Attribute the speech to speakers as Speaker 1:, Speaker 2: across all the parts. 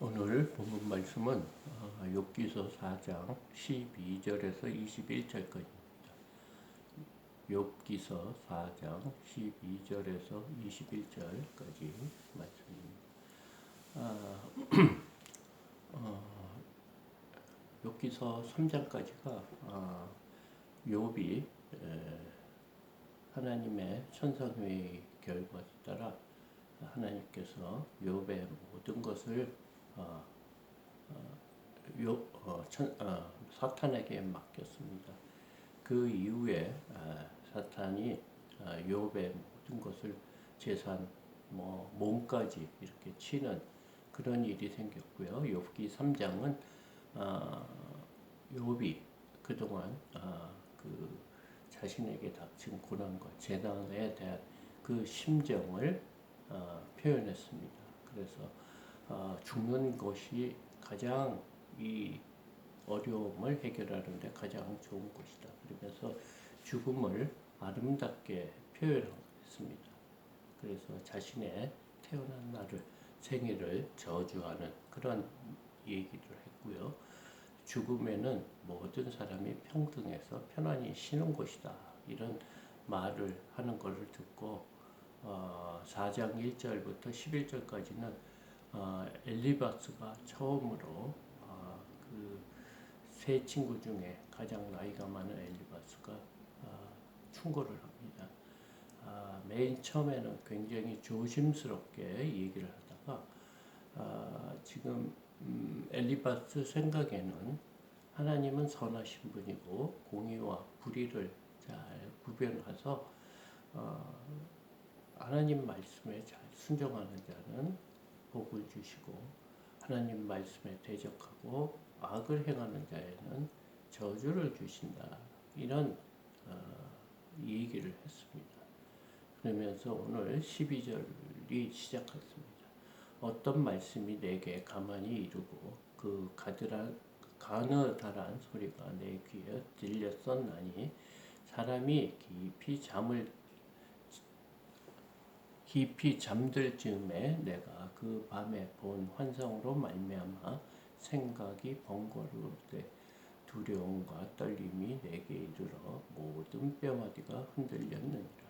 Speaker 1: 오늘 본문 말씀은 욥기서 4장 12절에서 21절까지입니다. 욥기서 4장 12절에서 21절까지 말씀입니다. 욥기서 3장까지가 욥이 하나님의 천상회의 결과에 따라 하나님께서 욥의 모든 것을 사탄에게 맡겼습니다. 그 이후에 사탄이 욥의 모든 것을 재산, 몸까지 이렇게 치는 그런 일이 생겼고요. 욥기 3장은 욥이 그동안 그 자신에게 닥친 고난과 재난에 대한 그 심정을 표현했습니다. 그래서 죽는 것이 가장 이 어려움을 해결하는 데 가장 좋은 것이다. 그러면서 죽음을 아름답게 표현했습니다. 그래서 자신의 태어난 날을 생일을 저주하는 그런 얘기를 했고요. 죽음에는 모든 사람이 평등해서 편안히 쉬는 곳이다. 이런 말을 하는 것을 듣고 4장 1절부터 11절까지는 엘리바스가 처음으로 그 세 친구 중에 가장 나이가 많은 엘리바스가 충고를 합니다. 맨 처음에는 굉장히 조심스럽게 얘기를 하다가 지금 엘리바스 생각에는 하나님은 선하신 분이고 공의와 불의를 잘 구별해서 하나님 말씀에 잘 순종하는 자는 복을 주시고 하나님 말씀에 대적하고 악을 행하는 자에는 저주를 주신다. 이런 얘기를 했습니다. 그러면서 오늘 12절이 시작했습니다. 어떤 말씀이 내게 가만히 이르고 그 가느다란 소리가 내 귀에 들렸었나니 사람이 깊이 잠들 즈음에 내가 그 밤에 본 환상으로 말미암아 생각이 번거로울 때 두려움과 떨림이 내게 이르러 모든 뼈마디가 흔들렸느니라.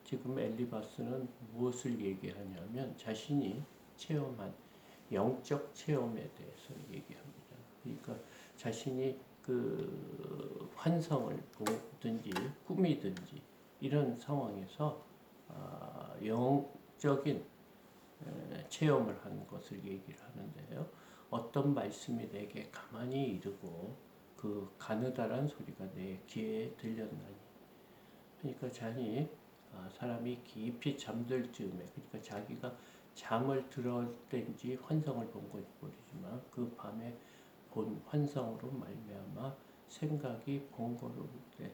Speaker 1: 지금 엘리바스는 무엇을 얘기하냐면 자신이 체험한 영적 체험에 대해서 얘기합니다. 그러니까 자신이 그 환상을 보든지 꿈이든지 이런 상황에서 영적인 체험을 하는 것을 얘기를 하는데요. 어떤 말씀이 내게 가만히 이르고 그 가느다란 소리가 내 귀에 들렸나니. 그러니까 사람이 깊이 잠들 즈음에, 그러니까 자기가 잠을 들을 때인지 환상을 본 건지 모르지만 그 밤에 본 환상으로 말미암아 생각이 번거로울 때,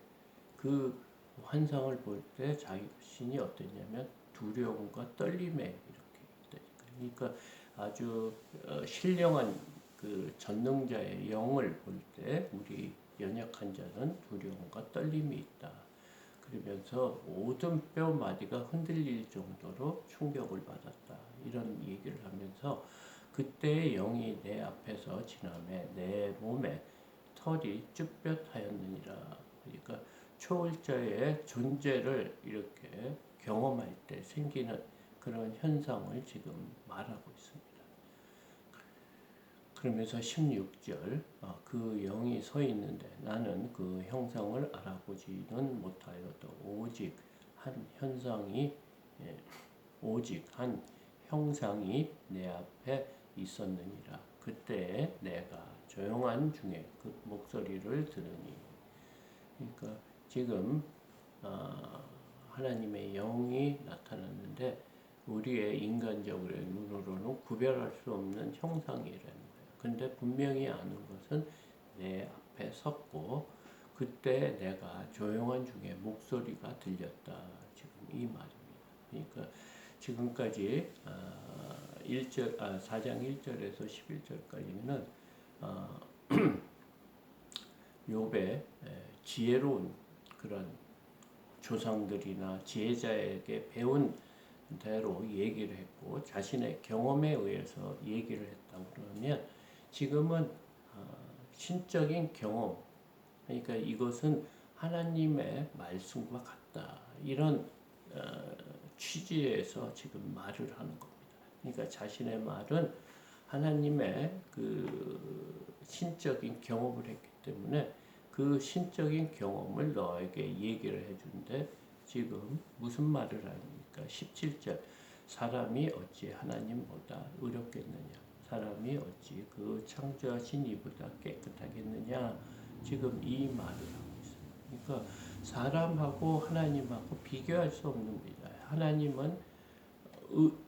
Speaker 1: 그 환상을 볼 때 자신이 어땠냐면 두려움과 떨림에 이렇게 있다. 그러니까 아주 신령한 그 전능자의 영을 볼 때 우리 연약한 자는 두려움과 떨림이 있다. 그러면서 모든 뼈마디가 흔들릴 정도로 충격을 받았다. 이런 얘기를 하면서 그때의 영이 내 앞에서 지나매 내 몸에 털이 쭈뼛하였느니라. 그러니까 초월자의 존재를 이렇게 경험할 때 생기는 그런 현상을 지금 말하고 있습니다. 그러면서 16절 그 영이 서 있는데 나는 그 형상을 알아보지는 못하여도 오직 한 형상이 내 앞에 있었느니라. 그때 내가 조용한 중에 그 목소리를 들으니. 그러니까 지금 하나님의 영이 나타났는데 우리의 인간적으로 눈으로는 구별할 수 없는 형상이라는 거예요. 근데 분명히 아는 것은 내 앞에 섰고 그때 내가 조용한 중에 목소리가 들렸다. 지금 이 말입니다. 그러니까 지금까지 4장 1절에서 11절까지는 욥의 지혜로운 그런 조상들이나 지혜자에게 배운 대로 얘기를 했고 자신의 경험에 의해서 얘기를 했다고 그러면 지금은 신적인 경험, 그러니까 이것은 하나님의 말씀과 같다, 이런 취지에서 지금 말을 하는 겁니다. 그러니까 자신의 말은 하나님의 그 신적인 경험을 했기 때문에 그 신적인 경험을 너에게 얘기를 해준데, 지금 무슨 말을 하니까 17절, 사람이 어찌 하나님보다 의롭겠느냐, 사람이 어찌 그 창조하신 이보다 깨끗하겠느냐, 지금 이 말을 하고 있어요. 그러니까 사람하고 하나님하고 비교할 수 없는 분이다. 하나님은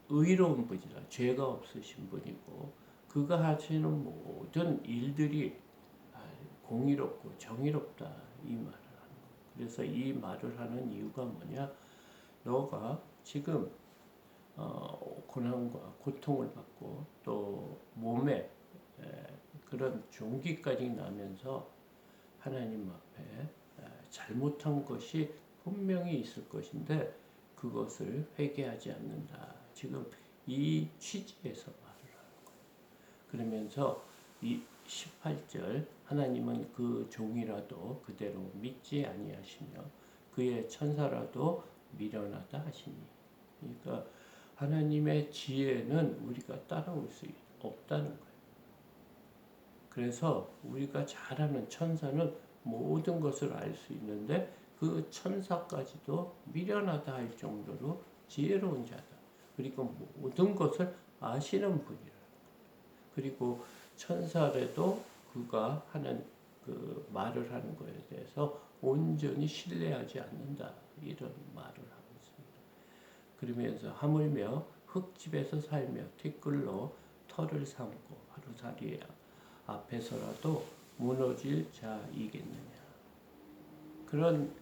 Speaker 1: 의로운 분이다. 죄가 없으신 분이고 그가 하시는 모든 일들이 공의롭고 정의롭다, 이 말을 하는 거예요. 그래서 이 말을 하는 이유가 뭐냐, 너가 지금 고난과 고통을 받고 또 몸에 그런 종기까지 나면서 하나님 앞에 잘못한 것이 분명히 있을 것인데 그것을 회개하지 않는다, 지금 이 취지에서 말을 하는 거예요. 그러면서 이 18절, 하나님은 그 종이라도 그대로 믿지 아니하시며 그의 천사라도 미련하다 하시니, 그러니까 하나님의 지혜는 우리가 따라올 수 없다는 거예요. 그래서 우리가 잘 아는 천사는 모든 것을 알 수 있는데 그 천사까지도 미련하다 할 정도로 지혜로운 자다. 그리고 모든 것을 아시는 분이라. 그리고 천사라도 그가 하는 그 말을 하는 것에 대해서 온전히 신뢰하지 않는다, 이런 말을 하고 있습니다. 그러면서 하물며 흙집에서 살며 티끌로 털을 삼고 하루살이 앞에서라도 무너질 자이겠느냐. 그런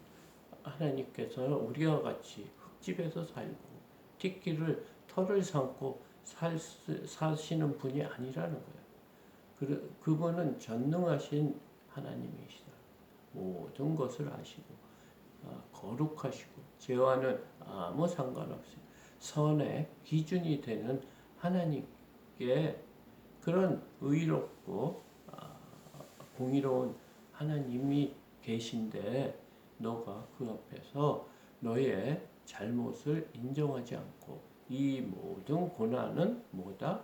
Speaker 1: 하나님께서는 우리와 같이 흙집에서 살고 티끌을 털을 삼고 사시는 분이 아니라는 거예요. 그분은 전능하신 하나님이시다. 모든 것을 아시고 거룩하시고 죄와는 아무 상관없이 선의 기준이 되는 하나님께, 그런 의롭고 공의로운 하나님이 계신데 너가 그 앞에서 너의 잘못을 인정하지 않고 이 모든 고난은 뭐다?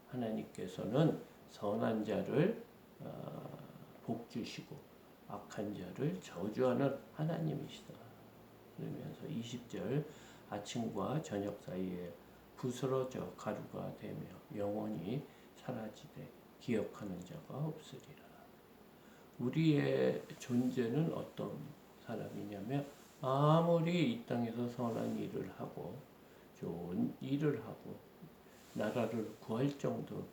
Speaker 1: 하나님께서는 선한 자를 복 주시고 악한 자를 저주하는 하나님이시다. 그러면서 20절, 아침과 저녁 사이에 부스러져 가루가 되며 영원히 사라지되 기억하는 자가 없으리라. 우리의 존재는 어떤 사람이냐면 아무리 이 땅에서 선한 일을 하고 좋은 일을 하고 나라를 구할 정도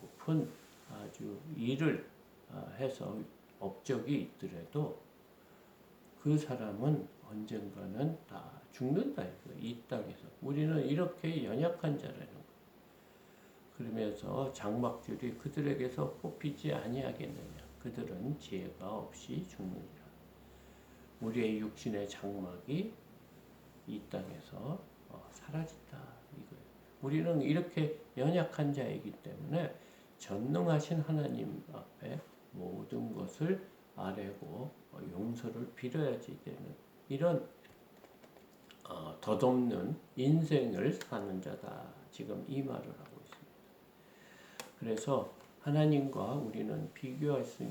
Speaker 1: 높은 아주 일을 해서 업적이 있더라도 그 사람은 언젠가는 다 죽는다. 이 땅에서. 우리는 이렇게 연약한 자라는 거예요. 그러면서 장막줄이 그들에게서 뽑히지 아니하겠느냐. 그들은 지혜가 없이 죽느니라. 우리의 육신의 장막이 이 땅에서 사라진다, 이거예요. 우리는 이렇게 연약한 자이기 때문에 전능하신 하나님 앞에 모든 것을 아뢰고 용서를 빌어야지 되는 이런 덧없는 인생을 사는 자다, 지금 이 말을 하고 있습니다. 그래서 하나님과 우리는 비교할 수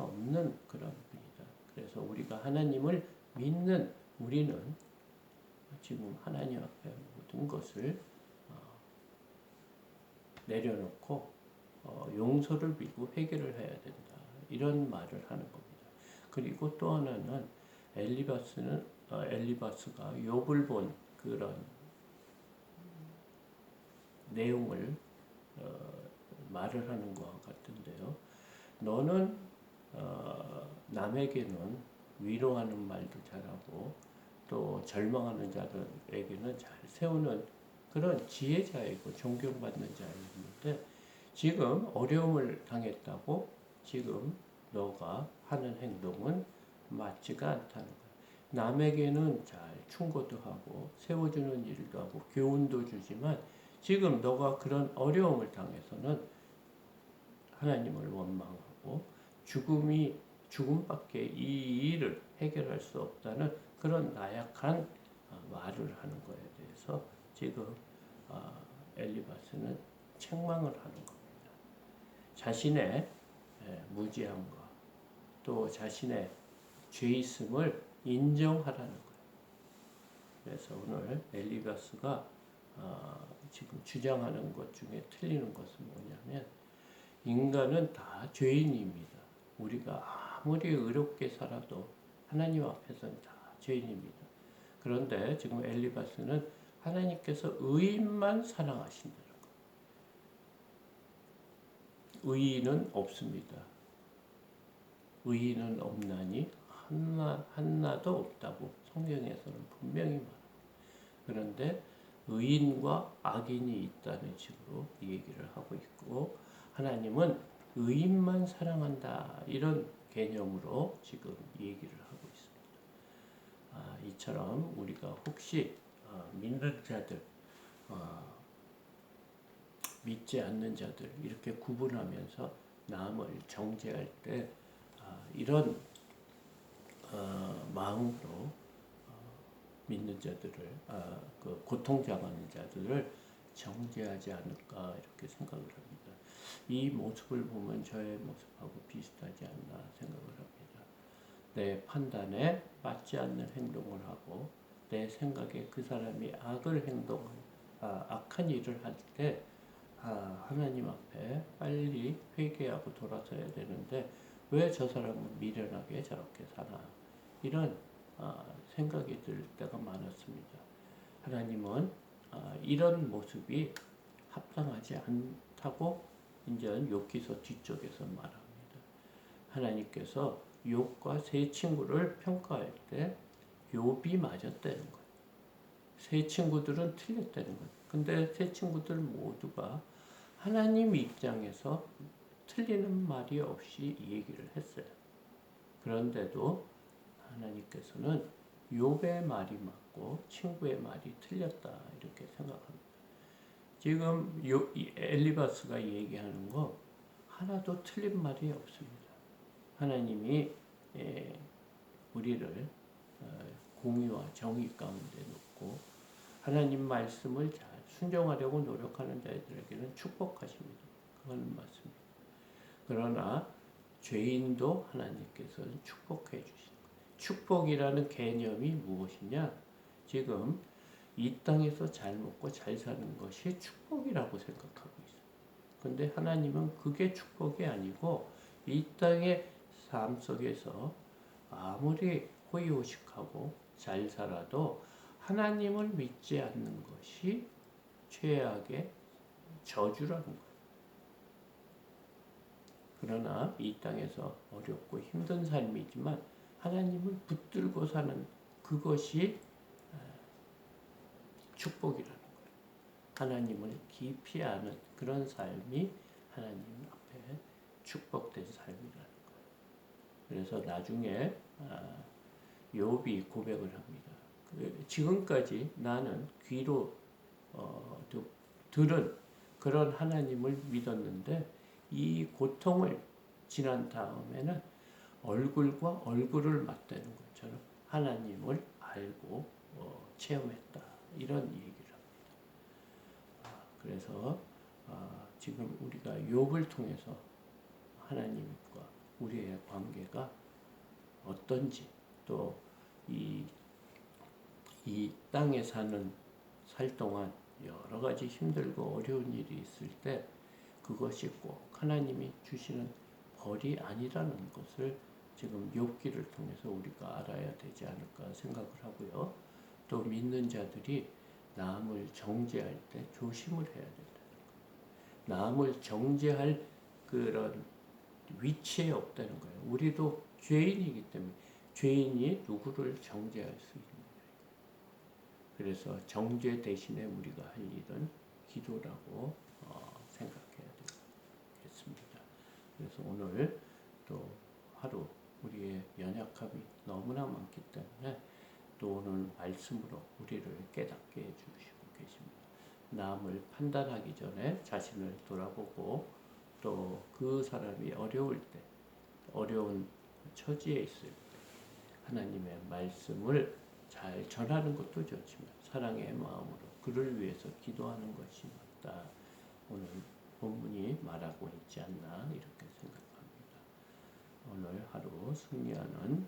Speaker 1: 없는 그런 분이다. 그래서 우리가 하나님을 믿는 우리는 지금 하나님 앞에 모든 것을 내려놓고 용서를 빌고 회개를 해야 된다, 이런 말을 하는 겁니다. 그리고 또 하나는 엘리바스가 욥을 본 그런 내용을 말을 하는 것 같은데요. 너는 남에게는 위로하는 말도 잘하고 또 절망하는 자들에게는 잘 세우는 그런 지혜자이고 존경받는 자였는데 지금 어려움을 당했다고 지금 너가 하는 행동은 맞지가 않다는 거예요. 남에게는 잘 충고도 하고 세워주는 일도 하고 교훈도 주지만 지금 너가 그런 어려움을 당해서는 하나님을 원망하고 죽음밖에 이 일을 해결할 수 없다는 그런 나약한 말을 하는 거에 대해서 지금 엘리바스는 책망을 하는 겁니다. 자신의 무지함과 또 자신의 죄있음을 인정하라는 거예요. 그래서 오늘 엘리바스가 지금 주장하는 것 중에 틀리는 것은 뭐냐면 인간은 다 죄인입니다. 우리가 아무리 의롭게 살아도 하나님 앞에서는 다 죄인입니다. 그런데 지금 엘리바스는 하나님께서 의인만 사랑하신다는 거예요. 의인은 없습니다. 의인은 없나니 하나도 없다고 성경에서는 분명히 말합니다. 그런데 의인과 악인이 있다는 식으로 이 얘기를 하고 있고 하나님은 의인만 사랑한다 이런 개념으로 지금 이 얘기를 하고 있습니다. 이처럼 우리가 혹시 믿는 자들, 믿지 않는 자들 이렇게 구분하면서 남을 정죄할 때 이런 마음으로 믿는 자들을 그 고통당하는 자들을 정죄하지 않을까 이렇게 생각을 합니다. 이 모습을 보면 저의 모습하고 비슷하지 않나 생각을 합니다. 내 판단에 맞지 않는 행동을 하고 내 생각에 그 사람이 악한 일을 할 때 하나님 앞에 빨리 회개하고 돌아서야 되는데 왜 저 사람은 미련하게 저렇게 사나 이런 생각이 들 때가 많았습니다. 하나님은 이런 모습이 합당하지 않다고 이제 욥기서 뒤쪽에서 말합니다. 하나님께서 욥과 세 친구를 평가할 때 욥이 맞았다는 거예요. 세 친구들은 틀렸다는 거예요. 근데 세 친구들 모두가 하나님 입장에서 틀리는 말이 없이 이 얘기를 했어요. 그런데도 하나님께서는 욥의 말이 맞고 친구의 말이 틀렸다 이렇게 생각합니다. 지금 엘리바스가 얘기하는 거 하나도 틀린 말이 없습니다. 하나님이 우리를 공의와 정의 가운데 놓고 하나님 말씀을 잘 순종하려고 노력하는 자들에게는 축복하십니다. 그건 맞습니다. 그러나 죄인도 하나님께서는 축복해 주십니다. 축복이라는 개념이 무엇이냐? 지금 이 땅에서 잘 먹고 잘 사는 것이 축복이라고 생각하고 있어요. 근데 하나님은 그게 축복이 아니고 이 땅의 삶 속에서 아무리 호의호식하고 잘 살아도 하나님을 믿지 않는 것이 최악의 저주라는 거예요. 그러나 이 땅에서 어렵고 힘든 삶이지만 하나님을 붙들고 사는 그것이 축복이라는 거예요. 하나님을 깊이 아는 그런 삶이 하나님 앞에 축복된 삶이라는 거예요. 그래서 나중에 욥이 고백을 합니다. 지금까지 나는 귀로 들은 그런 하나님을 믿었는데 이 고통을 지난 다음에는 얼굴과 얼굴을 맞대는 것처럼 하나님을 알고 체험했다. 이런 얘기를 합니다. 그래서 지금 우리가 욥을 통해서 하나님과 우리의 관계가 어떤지 또 이 땅에 살 동안 여러 가지 힘들고 어려운 일이 있을 때 그것이 꼭 하나님이 주시는 벌이 아니라는 것을 지금 욥기를 통해서 우리가 알아야 되지 않을까 생각을 하고요. 또 믿는 자들이 남을 정죄할 때 조심을 해야 된다는 거예요. 남을 정죄할 그런 위치에 없다는 거예요. 우리도 죄인이기 때문에 죄인이 누구를 정죄할 수 있는 거예요. 그래서 정죄 대신에 우리가 할 일은 기도라고 생각해야 되겠습니다. 그래서 오늘 또 하루 우리의 연약함이 너무나 많기 때문에 또 오늘 말씀으로 우리를 깨닫게 해주시고 계십니다. 남을 판단하기 전에 자신을 돌아보고 또 그 사람이 어려울 때, 어려운 처지에 있을 때 하나님의 말씀을 잘 전하는 것도 좋지만 사랑의 마음으로 그를 위해서 기도하는 것이 맞다. 오늘 본문이 말하고 있지 않나 이렇게 생각합니다. 오늘 하루 승리하는